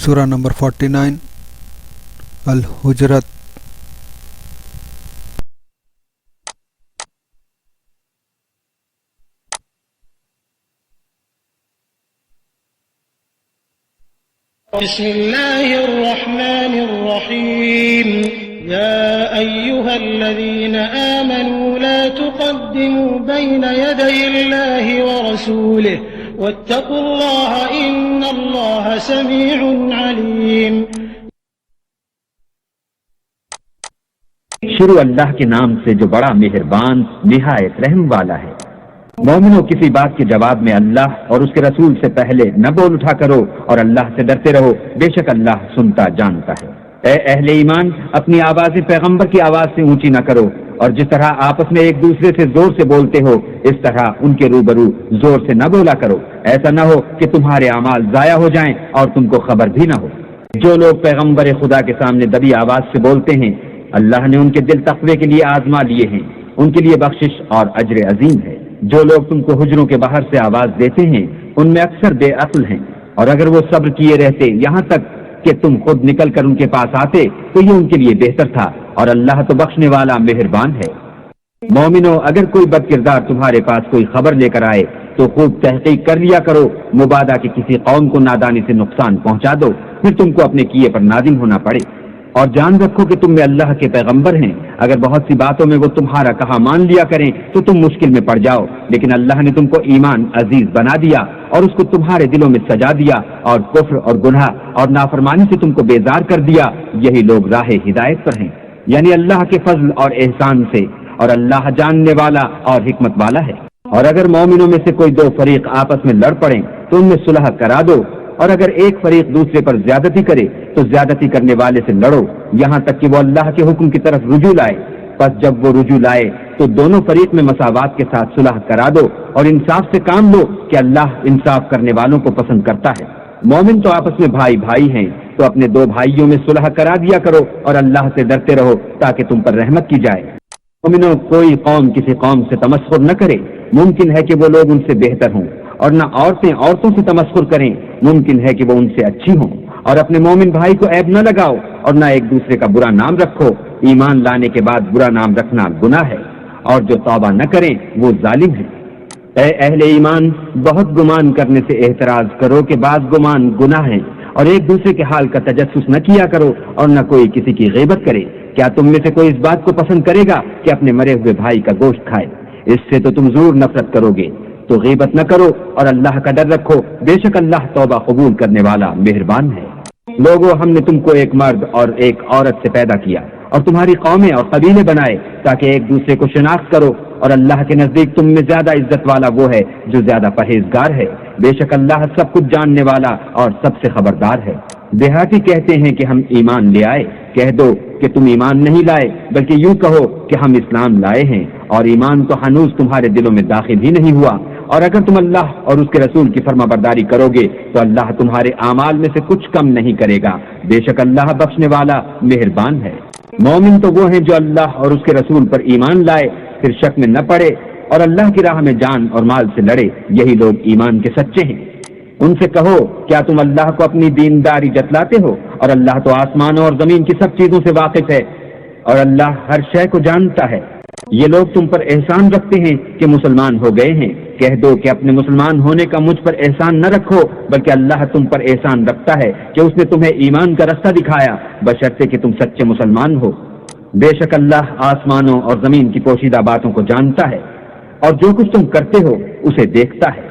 سورہ نمبر 49 الحجرات۔ بسم الله الرحمن الرحيم يا أيها الذين آمنوا لا تقدموا بين يدي الله ورسوله واتقوا الله إن الله سميع عليم۔ شروع اللہ کے نام سے جو بڑا مہربان نہایت رحم والا ہے۔ مومنوں، کسی بات کے جواب میں اللہ اور اس کے رسول سے پہلے نہ بول اٹھا کرو اور اللہ سے ڈرتے رہو، بے شک اللہ سنتا جانتا ہے۔ اے اہل ایمان، اپنی آوازیں پیغمبر کی آواز سے اونچی نہ کرو، اور جس طرح آپس میں ایک دوسرے سے زور سے بولتے ہو اس طرح ان کے روبرو زور سے نہ بولا کرو، ایسا نہ ہو کہ تمہارے اعمال ضائع ہو جائیں اور تم کو خبر بھی نہ ہو۔ جو لوگ پیغمبر خدا کے سامنے دبی آواز سے بولتے ہیں، اللہ نے ان کے دل تقوی کے لیے آزما لیے ہیں، ان کے لیے بخشش اور اجر عظیم ہے۔ جو لوگ تم کو حجروں کے باہر سے آواز دیتے ہیں ان میں اکثر بے عقل ہیں، اور اگر وہ صبر کیے رہتے یہاں تک کہ تم خود نکل کر ان کے پاس آتے تو یہ ان کے لیے بہتر تھا، اور اللہ تو بخشنے والا مہربان ہے۔ مومنو، اگر کوئی بد کردار تمہارے پاس کوئی خبر لے کر آئے تو خوب تحقیق کر لیا کرو، مبادا کہ کسی قوم کو نادانی سے نقصان پہنچا دو، پھر تم کو اپنے کیے پر نادم ہونا پڑے۔ اور جان رکھو کہ تم میں اللہ کے پیغمبر ہیں، اگر بہت سی باتوں میں وہ تمہارا کہا مان لیا کریں تو تم مشکل میں پڑ جاؤ، لیکن اللہ نے تم کو ایمان عزیز بنا دیا اور اس کو تمہارے دلوں میں سجا دیا، اور کفر اور گناہ اور نافرمانی سے تم کو بیزار کر دیا، یہی لوگ راہ ہدایت پر ہیں، یعنی اللہ کے فضل اور احسان سے، اور اللہ جاننے والا اور حکمت والا ہے۔ اور اگر مومنوں میں سے کوئی دو فریق آپس میں لڑ پڑیں تو ان میں صلح کرا دو، اور اگر ایک فریق دوسرے پر زیادتی کرے تو زیادتی کرنے والے سے لڑو یہاں تک کہ وہ اللہ کے حکم کی طرف رجوع لائے۔ پس جب وہ رجوع لائے تو دونوں فریق میں مساوات کے ساتھ صلح کرا دو اور انصاف سے کام لو کہ اللہ انصاف کرنے والوں کو پسند کرتا ہے۔ مومن تو آپس میں بھائی بھائی ہیں، تو اپنے دو بھائیوں میں صلح کرا دیا کرو اور اللہ سے ڈرتے رہو تاکہ تم پر رحمت کی جائے۔ مومنوں، کوئی قوم کسی قوم سے تمسخر نہ کرے، ممکن ہے کہ وہ لوگ ان سے بہتر ہوں، اور نہ عورتیں عورتوں سے تمسخر کریں، ممکن ہے کہ وہ ان سے اچھی ہوں۔ اور اپنے مومن بھائی کو عیب نہ لگاؤ اور نہ ایک دوسرے کا برا نام رکھو، ایمان لانے کے بعد برا نام رکھنا گناہ ہے، اور جو توبہ نہ کریں وہ ظالم ہے۔ اے اہل ایمان، بہت گمان کرنے سے احتراز کرو کہ بعض گمان گناہ ہیں، اور ایک دوسرے کے حال کا تجسس نہ کیا کرو، اور نہ کوئی کسی کی غیبت کرے۔ کیا تم میں سے کوئی اس بات کو پسند کرے گا کہ اپنے مرے ہوئے بھائی کا گوشت کھائے؟ اس سے تو تم ضرور نفرت کرو گے۔ تو غیبت نہ کرو اور اللہ کا ڈر رکھو، بے شک اللہ توبہ قبول کرنے والا مہربان ہے۔ لوگو، ہم نے تم کو ایک مرد اور ایک عورت سے پیدا کیا اور تمہاری قومیں اور قبیلے بنائے تاکہ ایک دوسرے کو شناخت کرو، اور اللہ کے نزدیک تم میں زیادہ عزت والا وہ ہے جو زیادہ پرہیزگار ہے، بے شک اللہ سب کچھ جاننے والا اور سب سے خبردار ہے۔ دیہاتی کہتے ہیں کہ ہم ایمان لے آئے، کہہ دو کہ تم ایمان نہیں لائے، بلکہ یوں کہو کہ ہم اسلام لائے ہیں، اور ایمان تو ہنوز تمہارے دلوں میں داخل ہی نہیں ہوا۔ اور اگر تم اللہ اور اس کے رسول کی فرما برداری کرو گے تو اللہ تمہارے اعمال میں سے کچھ کم نہیں کرے گا، بے شک اللہ بخشنے والا مہربان ہے۔ مومن تو وہ ہیں جو اللہ اور اس کے رسول پر ایمان لائے، پھر شک میں نہ پڑے اور اللہ کی راہ میں جان اور مال سے لڑے، یہی لوگ ایمان کے سچے ہیں۔ ان سے کہو، کیا تم اللہ کو اپنی دینداری جتلاتے ہو؟ اور اللہ تو آسمانوں اور زمین کی سب چیزوں سے واقف ہے، اور اللہ ہر شے کو جانتا ہے۔ یہ لوگ تم پر احسان رکھتے ہیں کہ مسلمان ہو گئے ہیں، کہہ دو کہ اپنے مسلمان ہونے کا مجھ پر احسان نہ رکھو، بلکہ اللہ تم پر احسان رکھتا ہے کہ اس نے تمہیں ایمان کا رستہ دکھایا، بشرطے کہ تم سچے مسلمان ہو۔ بے شک اللہ آسمانوں اور زمین کی پوشیدہ باتوں کو جانتا ہے، اور جو کچھ تم کرتے ہو اسے دیکھتا ہے۔